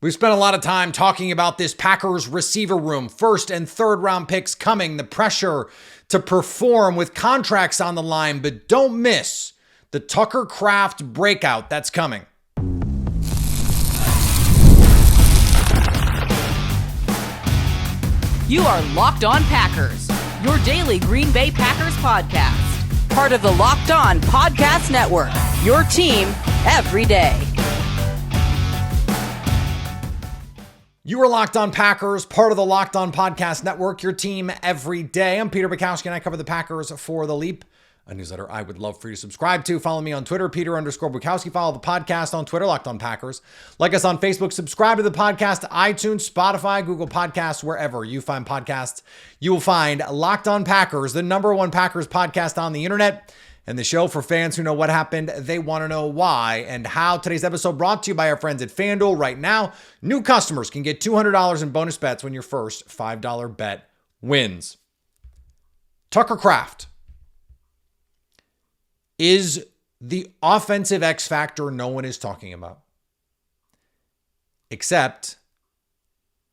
We've spent a lot of time talking about this Packers receiver room, first and third round picks coming, the pressure to perform with contracts on the line, but don't miss the Tucker Kraft breakout that's coming. You are Locked On Packers, your daily Green Bay Packers podcast. Part of the Locked On Podcast Network, your team every day. You are Locked On Packers, part of the Locked On Podcast Network, your team every day. I'm Peter Bukowski, and I cover the Packers for The Leap, a newsletter I would love for you to subscribe to. Follow me on Twitter, Peter_Bukowski. Follow the podcast on Twitter, Locked On Packers. Like us on Facebook. Subscribe to the podcast, iTunes, Spotify, Google Podcasts, wherever you find podcasts. You will find Locked On Packers, the #1 Packers podcast on the internet, and the show for fans who know what happened, they want to know why and how. Today's episode brought to you by our friends at FanDuel. Right now, new customers can get $200 in bonus bets when your first $5 bet wins. Tucker Kraft is the offensive X factor no one is talking about. Except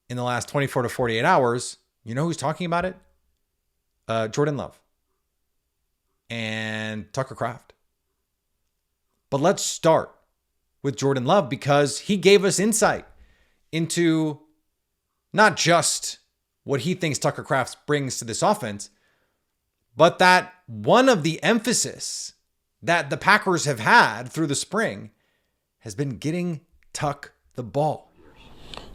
in the last 24 to 48 hours, you know who's talking about it? Jordan Love and Tucker Kraft. But let's start with Jordan Love because he gave us insight into not just what he thinks Tucker Kraft brings to this offense, but that one of the emphasis that the Packers have had through the spring has been getting Tuck the ball.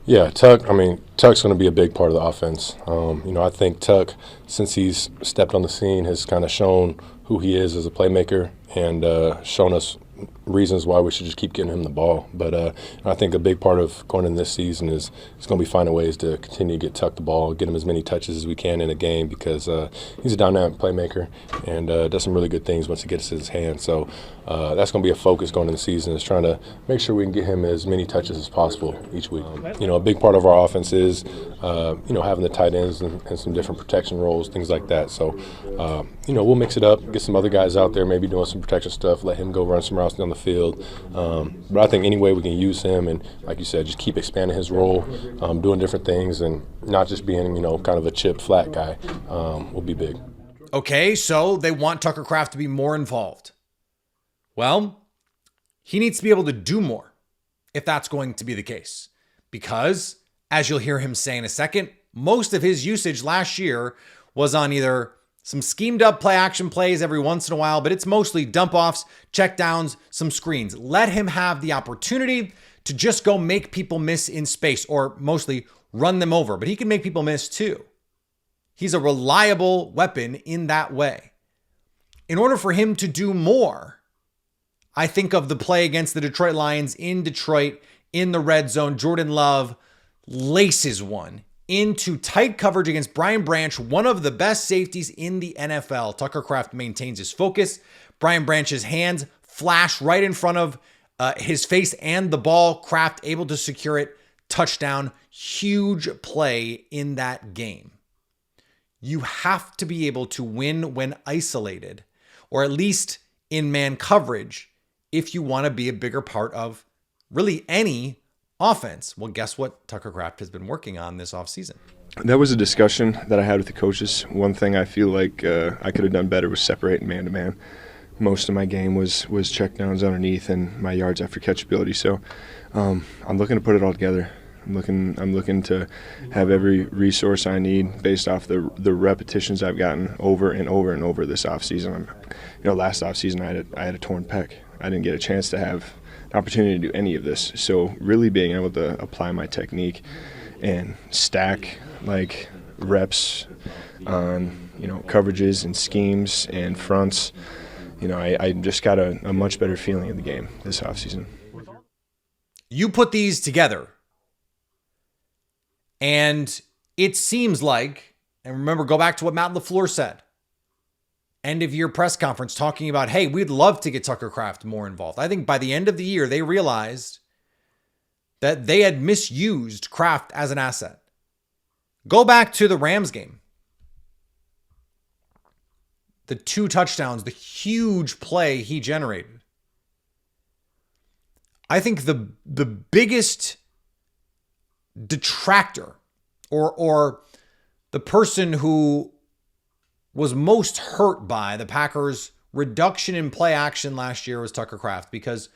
Yeah, Tuck's going to be a big part of the offense. I think Tuck, since he's stepped on the scene, has kind of shown who he is as a playmaker and shown us reasons why we should just keep getting him the ball. But I think a big part of going in this season is going to be finding ways to continue to get Tuck the ball, get him as many touches as we can in a game because he's a dynamic playmaker and does some really good things once he gets his hand. So that's going to be a focus going into the season is trying to make sure we can get him as many touches as possible each week. A big part of our offense is, having the tight ends and some different protection roles, things like that. So, we'll mix it up, get some other guys out there, maybe doing some protection stuff, let him go run some routes down the field. But I think any way we can use him and, like you said, just keep expanding his role, doing different things and not just being, kind of a chip flat guy will be big. Okay, so they want Tucker Kraft to be more involved. Well, he needs to be able to do more if that's going to be the case. Because, as you'll hear him say in a second, most of his usage last year was on either some schemed up play action plays every once in a while, but it's mostly dump offs, check downs, some screens. Let him have the opportunity to just go make people miss in space or mostly run them over, but he can make people miss too. He's a reliable weapon in that way. In order for him to do more, I think of the play against the Detroit Lions in Detroit in the red zone. Jordan Love laces one into tight coverage against Brian Branch, one of the best safeties in the NFL. Tucker Kraft maintains his focus. Brian Branch's hands flash right in front of his face and the ball. Kraft able to secure it. Touchdown. Huge play in that game. You have to be able to win when isolated, or at least in man coverage, if you want to be a bigger part of really any offense. Well, guess what Tucker Kraft has been working on this offseason? That was a discussion that I had with the coaches. One thing I feel like I could have done better was separating man-to-man. Most of my game was check downs underneath and my yards after catch ability. So I'm looking to put it all together. I'm looking to have every resource I need based off the repetitions I've gotten over and over and over this offseason. Last offseason I had a torn pec. I didn't get a chance to have an opportunity to do any of this. So really being able to apply my technique and stack like reps on coverages and schemes and fronts, I just got a much better feeling of the game this offseason. You put these together, and it seems like, and remember, go back to what Matt LaFleur said, end of year press conference talking about, hey, we'd love to get Tucker Kraft more involved. I think by the end of the year, they realized that they had misused Kraft as an asset. Go back to the Rams game. The 2 touchdowns, the huge play he generated. I think the biggest detractor or the person who was most hurt by the Packers' reduction in play action last year was Tucker Kraft, because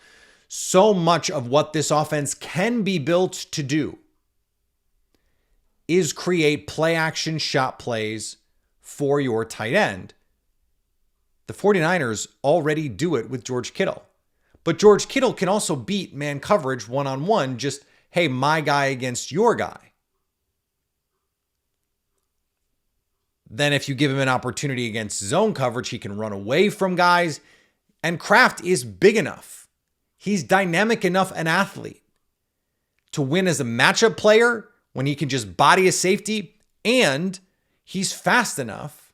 so much of what this offense can be built to do is create play action shot plays for your tight end. The 49ers already do it with George Kittle. But George Kittle can also beat man coverage one-on-one, just, hey, my guy against your guy. Then if you give him an opportunity against zone coverage, he can run away from guys. And Kraft is big enough. He's dynamic enough an athlete to win as a matchup player when he can just body a safety, and he's fast enough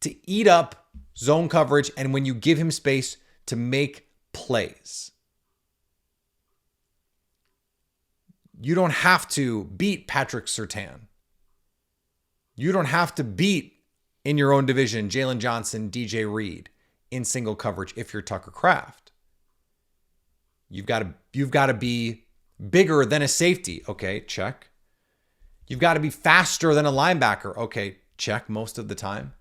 to eat up zone coverage and when you give him space to make plays. You don't have to beat Patrick Surtain. You don't have to beat, in your own division, Jalen Johnson, DJ Reed in single coverage if you're Tucker Kraft. You've got to be bigger than a safety. Okay, check. You've got to be faster than a linebacker. Okay, check most of the time.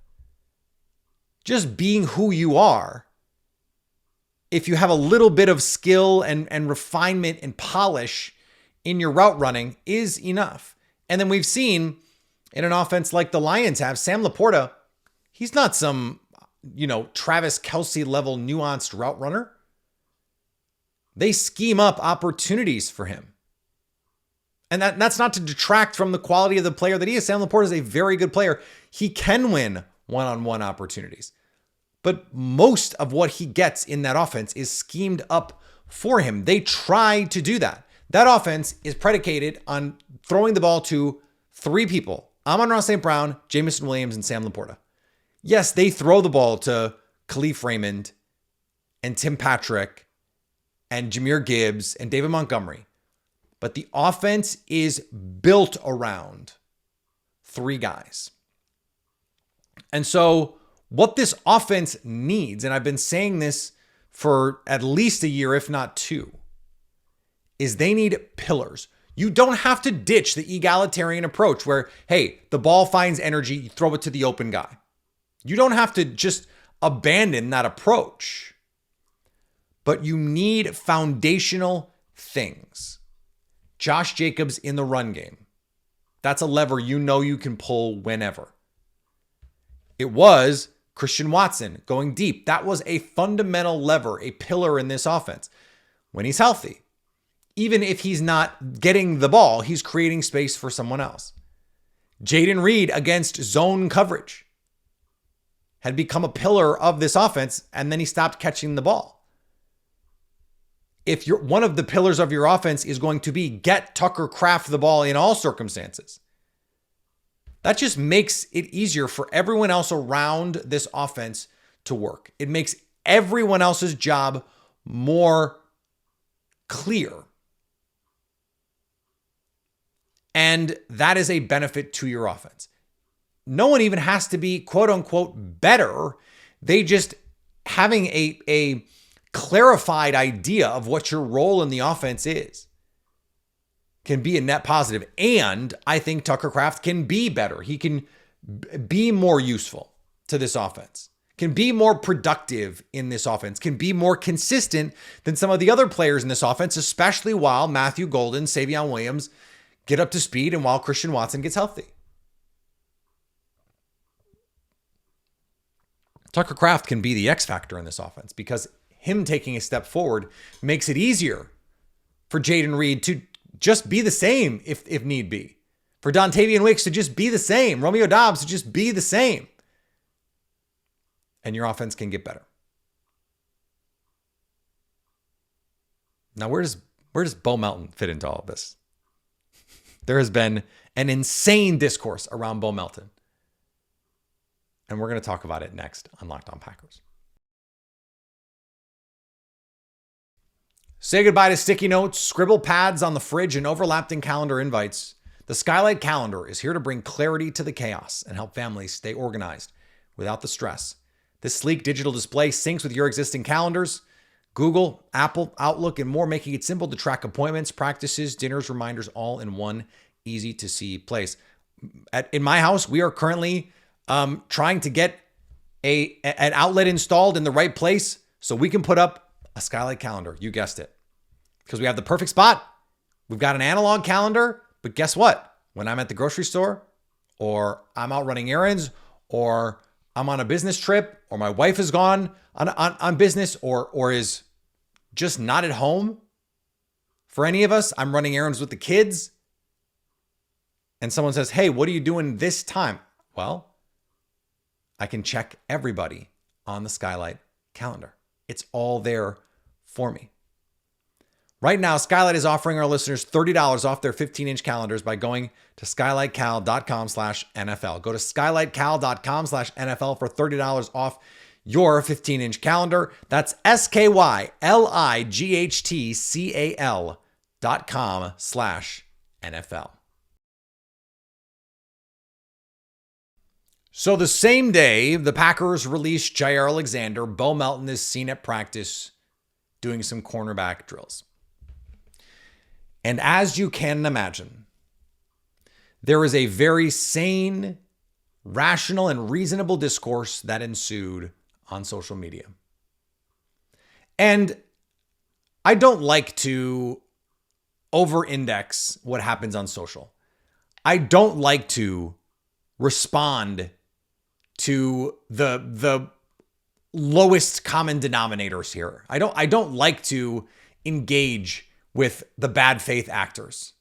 Just being who you are, if you have a little bit of skill and refinement and polish in your route running, is enough. And then we've seen in an offense like the Lions have, Sam Laporta, he's not some, Travis Kelce level nuanced route runner. They scheme up opportunities for him. And that's not to detract from the quality of the player that he is. Sam Laporta is a very good player. He can win one-on-one opportunities. But most of what he gets in that offense is schemed up for him. They try to do that. That offense is predicated on throwing the ball to three people: Amon-Ra St. Brown, Jamison Williams, and Sam Laporta. Yes, they throw the ball to Khalif Raymond and Tim Patrick and Jahmyr Gibbs and David Montgomery. But the offense is built around three guys. And so what this offense needs, and I've been saying this for at least a year, if not two, is they need pillars. You don't have to ditch the egalitarian approach where, hey, the ball finds energy, you throw it to the open guy. You don't have to just abandon that approach. But you need foundational things. Josh Jacobs in the run game. That's a lever you can pull whenever. It was Christian Watson going deep. That was a fundamental lever, a pillar in this offense. When he's healthy, even if he's not getting the ball, he's creating space for someone else. Jaden Reed against zone coverage had become a pillar of this offense, and then he stopped catching the ball. If you're one of the pillars of your offense is going to be get Tucker Kraft the ball in all circumstances, that just makes it easier for everyone else around this offense to work. It makes everyone else's job more clear. And that is a benefit to your offense. No one even has to be quote unquote better. They just having a clarified idea of what your role in the offense is can be a net positive. And I think Tucker Kraft can be better. He can be more useful to this offense, can be more productive in this offense, can be more consistent than some of the other players in this offense, especially while Matthew Golden, Savion Williams get up to speed and while Christian Watson gets healthy. Tucker Kraft can be the X factor in this offense because him taking a step forward makes it easier for Jaden Reed to just be the same if need be. For Dontavian Wicks to just be the same. Romeo Doubs to just be the same. And your offense can get better. Now, where does Bo Melton fit into all of this? There has been an insane discourse around Bo Melton. And we're going to talk about it next on Locked On Packers. Say goodbye to sticky notes, scribble pads on the fridge, and overlapping calendar invites. The Skylight Calendar is here to bring clarity to the chaos and help families stay organized without the stress. This sleek digital display syncs with your existing calendars, Google, Apple, Outlook, and more, making it simple to track appointments, practices, dinners, reminders, all in one easy to see place. In my house, we are currently trying to get an outlet installed in the right place so we can put up a Skylight Calendar. You guessed it. Because we have the perfect spot. We've got an analog calendar, but guess what? When I'm at the grocery store, or I'm out running errands, or I'm on a business trip, or my wife is gone on business, or is just not at home, for any of us, I'm running errands with the kids, and someone says, hey, what are you doing this time? Well, I can check everybody on the Skylight Calendar. It's all there for me. Right now, Skylight is offering our listeners $30 off their 15-inch calendars by going to skylightcal.com/NFL. Go to skylightcal.com/NFL for $30 off your 15-inch calendar. That's skylightcal.com/NFL. So the same day the Packers released Jair Alexander, Bo Melton is seen at practice doing some cornerback drills. And as you can imagine, there is a very sane, rational, and reasonable discourse that ensued on social media. And I don't like to over-index what happens on social. I don't like to respond to the lowest common denominators here. I don't like to engage with the bad faith actors.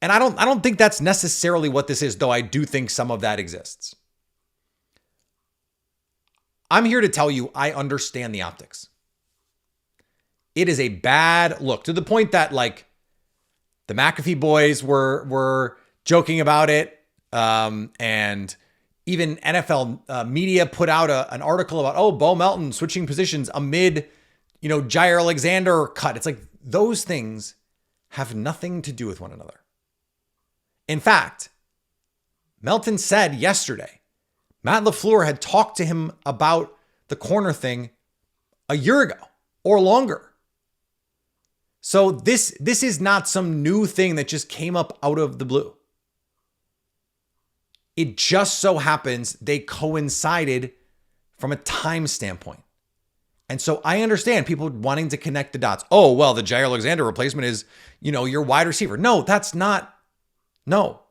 And I don't think that's necessarily what this is, though I do think some of that exists. I'm here to tell you I understand the optics. It is a bad look, to the point that like the McAfee boys were joking about it, and even NFL media put out an article about, Bo Melton switching positions amid Jair Alexander cut. It's like those things have nothing to do with one another. In fact, Melton said yesterday, Matt LaFleur had talked to him about the corner thing a year ago or longer. So this is not some new thing that just came up out of the blue. It just so happens they coincided from a time standpoint. And so I understand people wanting to connect the dots. Oh, well, the Jair Alexander replacement is, your wide receiver. No, that's not. No.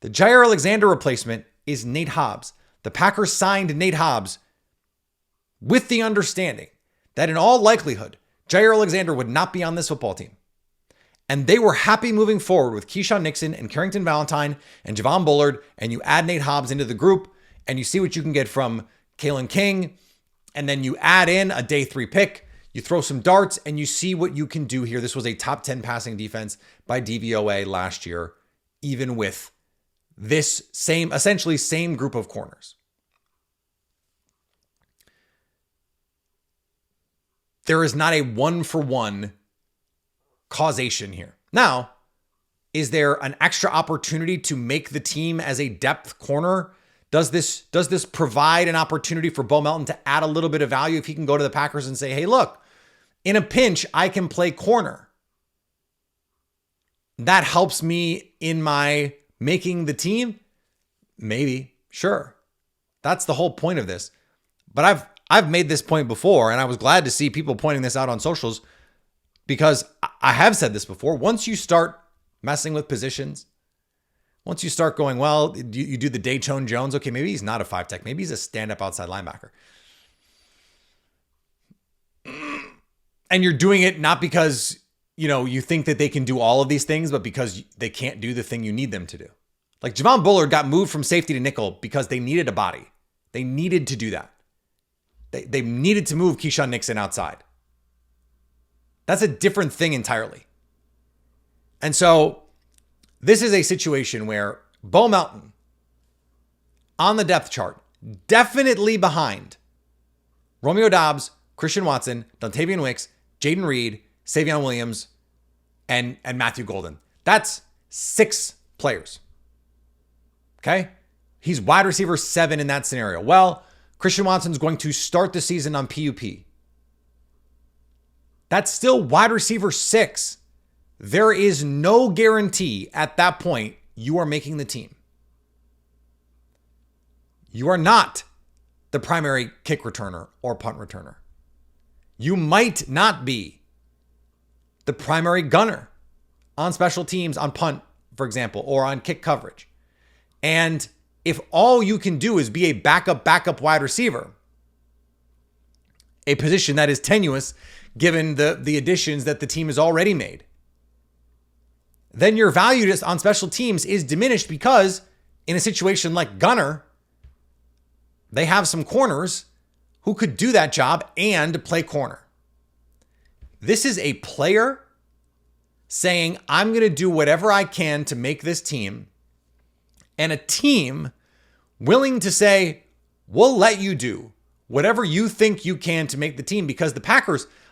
The Jair Alexander replacement is Nate Hobbs. The Packers signed Nate Hobbs with the understanding that in all likelihood, Jair Alexander would not be on this football team. And they were happy moving forward with Keyshawn Nixon and Carrington Valentine and Javon Bullard, and you add Nate Hobbs into the group, and you see what you can get from Kalen King, and then you add in a day 3 pick, you throw some darts, and you see what you can do here. This was a top 10 passing defense by DVOA last year, even with this essentially same group of corners. There is not a 1-for-1 causation here. Now, is there an extra opportunity to make the team as a depth corner? Does this provide an opportunity for Bo Melton to add a little bit of value if he can go to the Packers and say, hey, look, in a pinch, I can play corner. That helps me in my making the team? Maybe, sure. That's the whole point of this. But I've made this point before, and I was glad to see people pointing this out on socials, because I have said this before. Once you start messing with positions, once you start going, well, you do the Dayton Jones. Okay, maybe he's not a 5-tech. Maybe he's a stand-up outside linebacker. And you're doing it not because, you think that they can do all of these things, but because they can't do the thing you need them to do. Like Javon Bullard got moved from safety to nickel because they needed a body. They needed to do that. They needed to move Keyshawn Nixon outside. That's a different thing entirely. And so this is a situation where Bo Melton on the depth chart, definitely behind Romeo Doubs, Christian Watson, Dontavian Wicks, Jaden Reed, Savion Williams, and Matthew Golden. That's 6 players. Okay? He's wide receiver 7 in that scenario. Well, Christian Watson's going to start the season on PUP. That's still wide receiver 6. There is no guarantee at that point you are making the team. You are not the primary kick returner or punt returner. You might not be the primary gunner on special teams, on punt, for example, or on kick coverage. And if all you can do is be a backup wide receiver, a position that is tenuous given the additions that the team has already made, then your value on special teams is diminished because in a situation like gunner, they have some corners who could do that job and play corner. This is a player saying, I'm going to do whatever I can to make this team, and a team willing to say, we'll let you do whatever you think you can to make the team, because I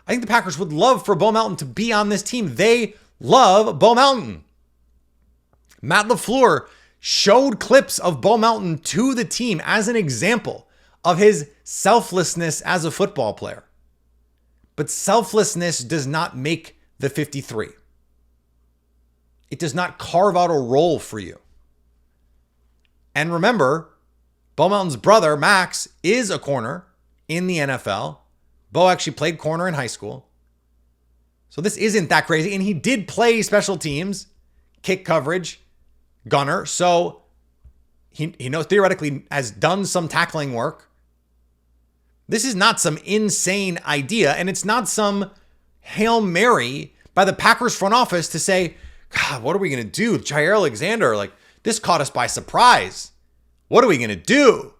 think the Packers would love for Bo Melton to be on this team. They love Bo Melton. Matt LaFleur showed clips of Bo Melton to the team as an example of his selflessness as a football player. But selflessness does not make the 53. It does not carve out a role for you. And remember, Bo Melton's brother, Max, is a corner in the NFL. Bo actually played corner in high school. So this isn't that crazy. And he did play special teams, kick coverage, gunner. So he knows, theoretically has done some tackling work. This is not some insane idea. And it's not some Hail Mary by the Packers front office to say, God, what are we going to do with Jair Alexander? Like, this caught us by surprise. What are we going to do?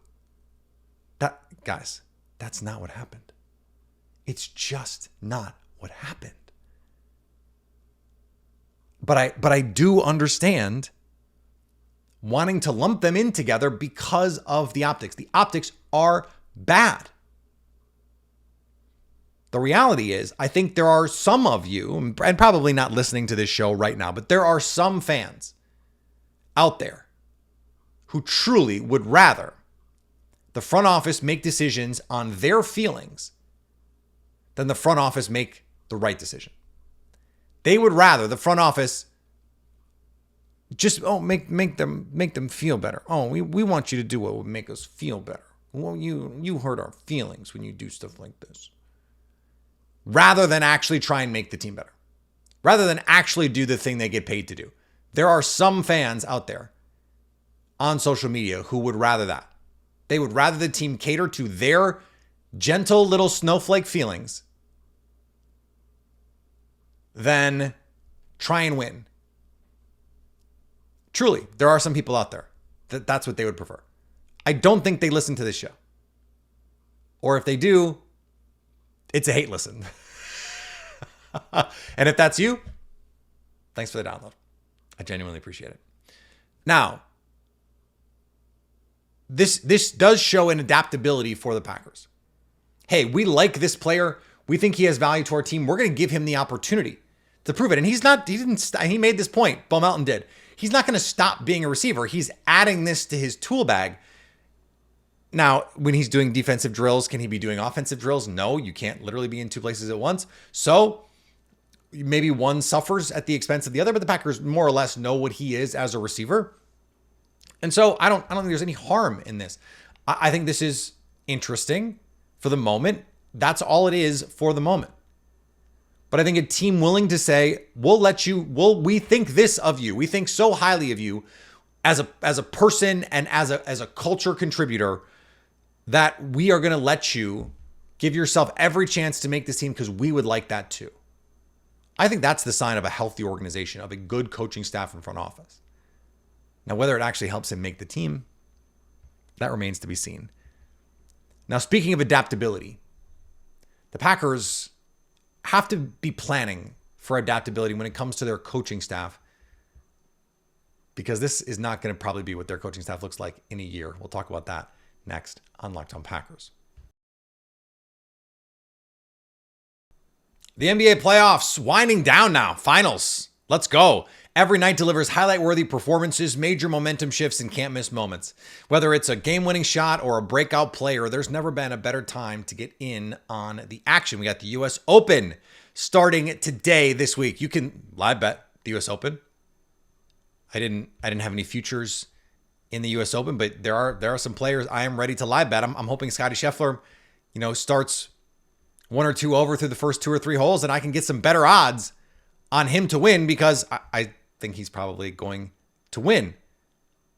Guys, that's not what happened. It's just not what happened. But I do understand wanting to lump them in together because of the optics. The optics are bad. The reality is, I think there are some of you, and probably not listening to this show right now, but there are some fans out there who truly would rather the front office make decisions on their feelings than the front office make the right decision. They would rather the front office just make them feel better. Oh, we want you to do what would make us feel better. Well, you hurt our feelings when you do stuff like this. Rather than actually try and make the team better. Rather than actually do the thing they get paid to do. There are some fans out there on social media who would rather that. They would rather the team cater to their gentle little snowflake feelings than try and win. Truly, there are some people out there that's what they would prefer. I don't think they listen to this show. Or if they do, it's a hate listen. And if that's you, thanks for the download. I genuinely appreciate it. Now, this does show an adaptability for the Packers. Hey, we like this player. We think he has value to our team. We're going to give him the opportunity to prove it. And he made this point. Bo Melton did. He's not going to stop being a receiver. He's adding this to his tool bag. Now, when he's doing defensive drills, can he be doing offensive drills? No, you can't literally be in two places at once. So maybe one suffers at the expense of the other, but the Packers more or less know what he is as a receiver. And so I don't think there's any harm in this. I think this is interesting for the moment. That's all it is for the moment. But I think a team willing to say, we think this of you. We think so highly of you as a person and as a culture contributor that we are going to let you give yourself every chance to make this team because we would like that too. I think that's the sign of a healthy organization, of a good coaching staff and front office. Now, whether it actually helps him make the team, that remains to be seen. Now, speaking of adaptability, the Packers have to be planning for adaptability when it comes to their coaching staff, because this is not going to probably be what their coaching staff looks like in a year. We'll talk about that next on Locked On Packers. The NBA playoffs winding down now. Finals. Let's go. Every night delivers highlight-worthy performances, major momentum shifts, and can't-miss moments. Whether it's a game-winning shot or a breakout player, there's never been a better time to get in on the action. We got the U.S. Open starting today, this week. You can live bet the U.S. Open. I didn't have any futures in the U.S. Open, but there are some players I am ready to live bet. I'm hoping Scotty Scheffler, starts 1 or 2 over through the first 2 or 3 holes, and I can get some better odds on him to win because I think he's probably going to win.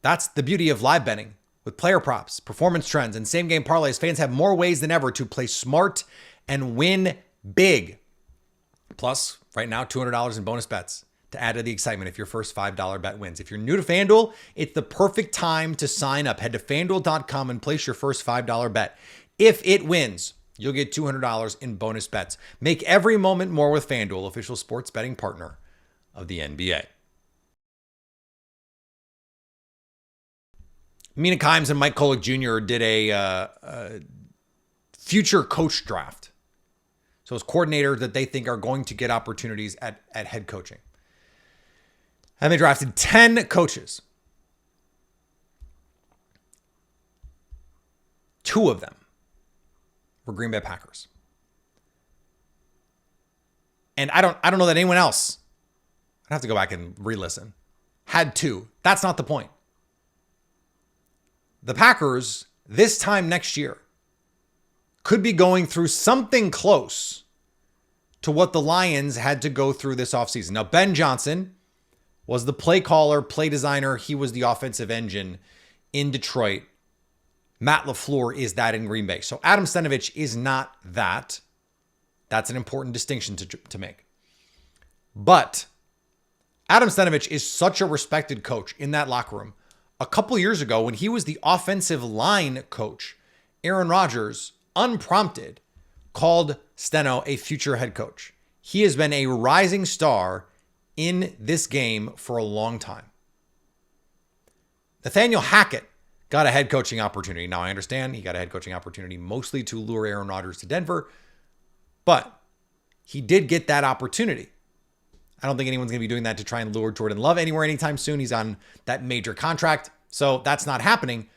That's the beauty of live betting. With player props, performance trends, and same game parlays, fans have more ways than ever to play smart and win big. Plus, right now, $200 in bonus bets to add to the excitement if your first $5 bet wins. If you're new to FanDuel, it's the perfect time to sign up. Head to FanDuel.com and place your first $5 bet. If it wins, you'll get $200 in bonus bets. Make every moment more with FanDuel, official sports betting partner of the NBA. Mina Kimes and Mike Kolek Jr. did a future coach draft. So it's coordinators that they think are going to get opportunities at head coaching. And they drafted 10 coaches. 2 of them were Green Bay Packers. And I don't know that anyone else, I'd have to go back and re-listen, had 2. That's not the point. The Packers, this time next year, could be going through something close to what the Lions had to go through this offseason. Now, Ben Johnson was the play caller, play designer. He was the offensive engine in Detroit. Matt LaFleur is that in Green Bay. So Adam Stenavich is not that. That's an important distinction to make. But Adam Stenavich is such a respected coach in that locker room. A couple years ago, when he was the offensive line coach, Aaron Rodgers, unprompted, called Steno a future head coach. He has been a rising star in this game for a long time. Nathaniel Hackett got a head coaching opportunity. Now, I understand he got a head coaching opportunity mostly to lure Aaron Rodgers to Denver, but he did get that opportunity. I don't think anyone's going to be doing that to try and lure Jordan Love anywhere anytime soon. He's on that major contract, so that's not happening.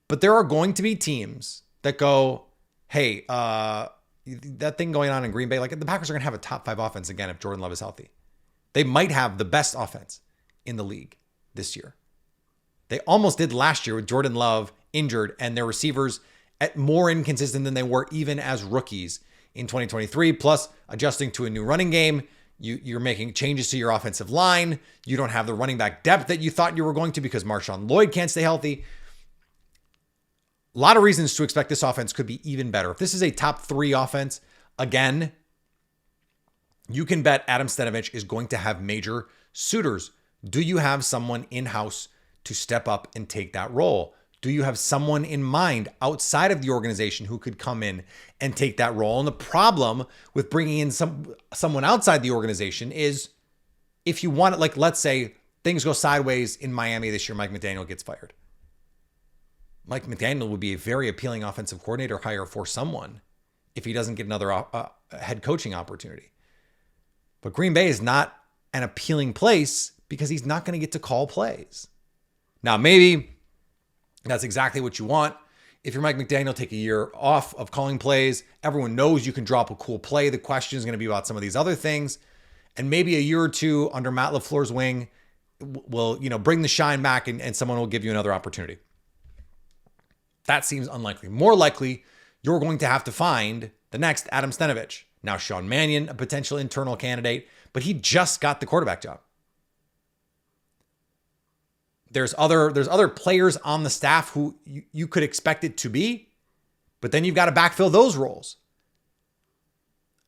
But there are going to be teams that go, hey, that thing going on in Green Bay, like the Packers are going to have a top 5 offense again if Jordan Love is healthy. They might have the best offense in the league this year. They almost did last year with Jordan Love injured and their receivers more inconsistent than they were even as rookies in 2023, plus adjusting to a new running game. You're making changes to your offensive line. You don't have the running back depth that you thought you were going to because Marshawn Lloyd can't stay healthy. A lot of reasons to expect this offense could be even better. If this is a top 3 offense, again, you can bet Adam Stenavich is going to have major suitors. Do you have someone in-house to step up and take that role? Do you have someone in mind outside of the organization who could come in and take that role? And the problem with bringing in someone outside the organization is if you want it, like let's say things go sideways in Miami this year, Mike McDaniel gets fired. Mike McDaniel would be a very appealing offensive coordinator hire for someone if he doesn't get another head coaching opportunity. But Green Bay is not an appealing place because he's not going to get to call plays. Now, maybe that's exactly what you want. If you're Mike McDaniel, take a year off of calling plays. Everyone knows you can drop a cool play. The question is going to be about some of these other things. And maybe a year or 2 under Matt LaFleur's wing will, bring the shine back and someone will give you another opportunity. That seems unlikely. More likely, you're going to have to find the next Adam Stenavich. Now, Sean Mannion, a potential internal candidate, but he just got the quarterback job. There's other players on the staff who you could expect it to be, but then you've got to backfill those roles.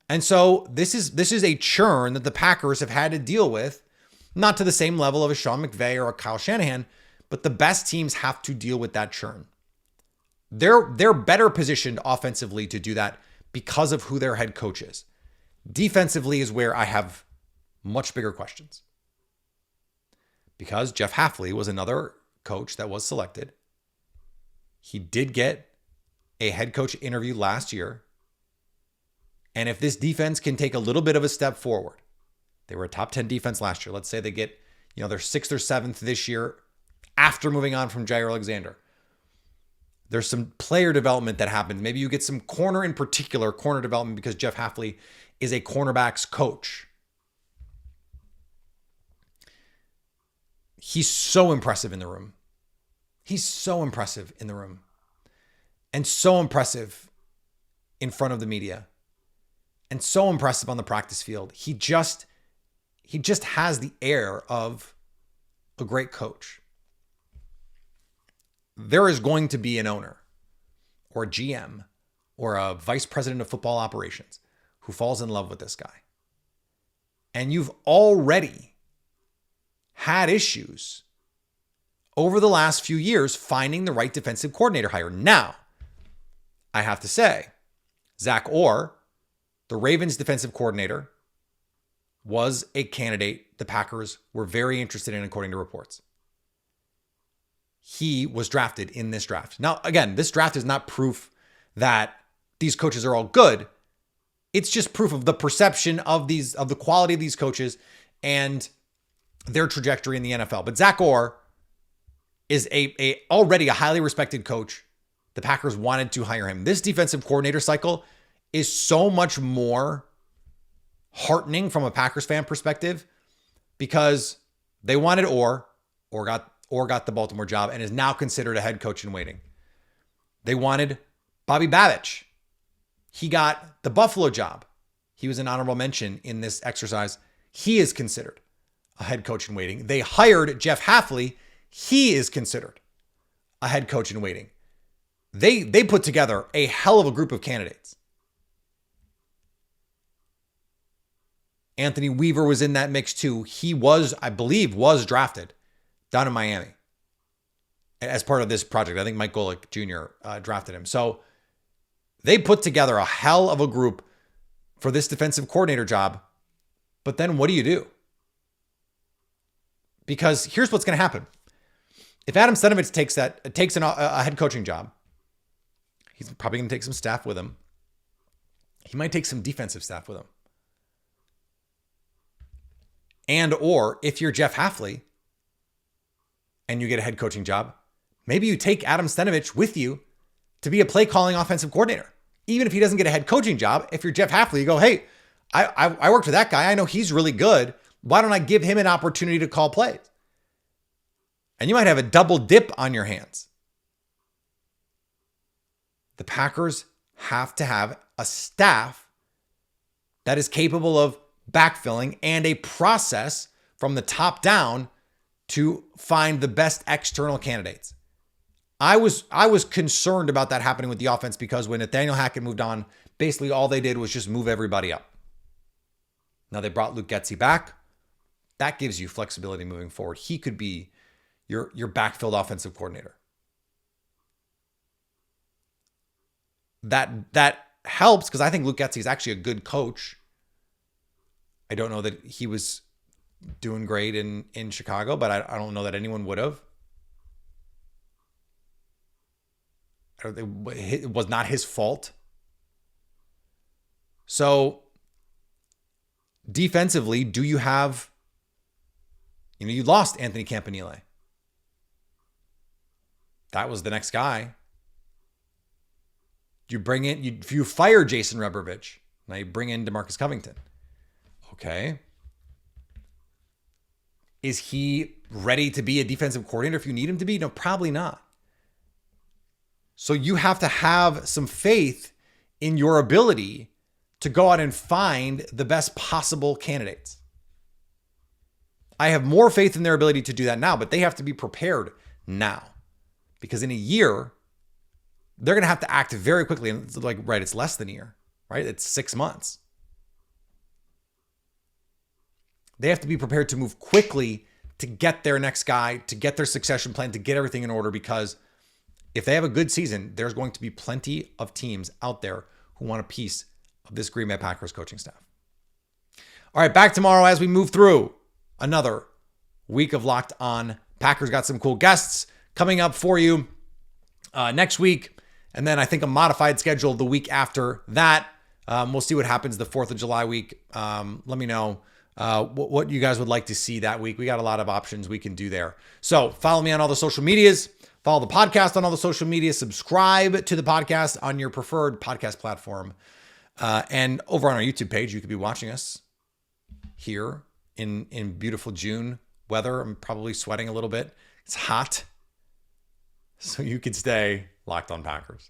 And so this is a churn that the Packers have had to deal with, not to the same level of a Sean McVay or a Kyle Shanahan, but the best teams have to deal with that churn. They're better positioned offensively to do that because of who their head coach is. Defensively is where I have much bigger questions. Because Jeff Hafley was another coach that was selected. He did get a head coach interview last year. And if this defense can take a little bit of a step forward, They were a top 10 defense last year. Let's say they get, their 6th or 7th this year after moving on from Jair Alexander. There's some player development that happens. Maybe you get some corner development because Jeff Hafley is a cornerback's coach. He's so impressive in the room. He's so impressive in the room. And so impressive in front of the media. And so impressive on the practice field. He just has the air of a great coach. There is going to be an owner or a GM or a vice president of football operations who falls in love with this guy. And you've already had issues over the last few years finding the right defensive coordinator hire. Now, I have to say, Zach Orr, the Ravens defensive coordinator, was a candidate the Packers were very interested in, according to reports. He was drafted in this draft. Now, again, this draft is not proof that these coaches are all good. It's just proof of the perception of the quality of these coaches and their trajectory in the NFL. But Zach Orr is already a highly respected coach. The Packers wanted to hire him. This defensive coordinator cycle is so much more heartening from a Packers fan perspective because they wanted Orr got the Baltimore job and is now considered a head coach in waiting. They wanted Bobby Babich. He got the Buffalo job. He was an honorable mention in this exercise. He is considered a head coach in waiting. They hired Jeff Hafley. He is considered a head coach in waiting. They put together a hell of a group of candidates. Anthony Weaver was in that mix too. He was, I believe, drafted down in Miami as part of this project. I think Mike Golick Jr. Drafted him. So they put together a hell of a group for this defensive coordinator job. But then what do you do? Because here's what's going to happen. If Adam Stenavich takes a head coaching job, he's probably going to take some staff with him. He might take some defensive staff with him. And or if you're Jeff Hafley and you get a head coaching job, maybe you take Adam Stenavich with you to be a play calling offensive coordinator. Even if he doesn't get a head coaching job, if you're Jeff Hafley, you go, hey, I worked with that guy. I know he's really good. Why don't I give him an opportunity to call plays? And you might have a double dip on your hands. The Packers have to have a staff that is capable of backfilling and a process from the top down to find the best external candidates. I was concerned about that happening with the offense because when Nathaniel Hackett moved on, basically all they did was just move everybody up. Now they brought Luke Getsy back. That gives you flexibility moving forward. He could be your backfilled offensive coordinator. That helps because I think Luke Getsy is actually a good coach. I don't know that he was doing great in Chicago, but I don't know that anyone would have. It was not his fault. So defensively, do you have, you lost Anthony Campanile. That was the next guy. You fire Jason Rebrovich. Now you bring in DeMarcus Covington. Okay. Is he ready to be a defensive coordinator if you need him to be? No, probably not. So you have to have some faith in your ability to go out and find the best possible candidates. I have more faith in their ability to do that now, but they have to be prepared now. Because in a year, they're going to have to act very quickly. And it's it's less than a year, right? It's 6 months. They have to be prepared to move quickly to get their next guy, to get their succession plan, to get everything in order. Because if they have a good season, there's going to be plenty of teams out there who want a piece of this Green Bay Packers coaching staff. All right, back tomorrow as we move through another week of Locked On Packers. Got some cool guests coming up for you next week. And then I think a modified schedule the week after that. We'll see what happens the 4th of July week. Let me know what you guys would like to see that week. We got a lot of options we can do there. So follow me on all the social medias. Follow the podcast on all the social media. Subscribe to the podcast on your preferred podcast platform. And over on our YouTube page, you could be watching us here in beautiful June weather. I'm probably sweating a little bit. It's hot. So you could stay locked on Packers.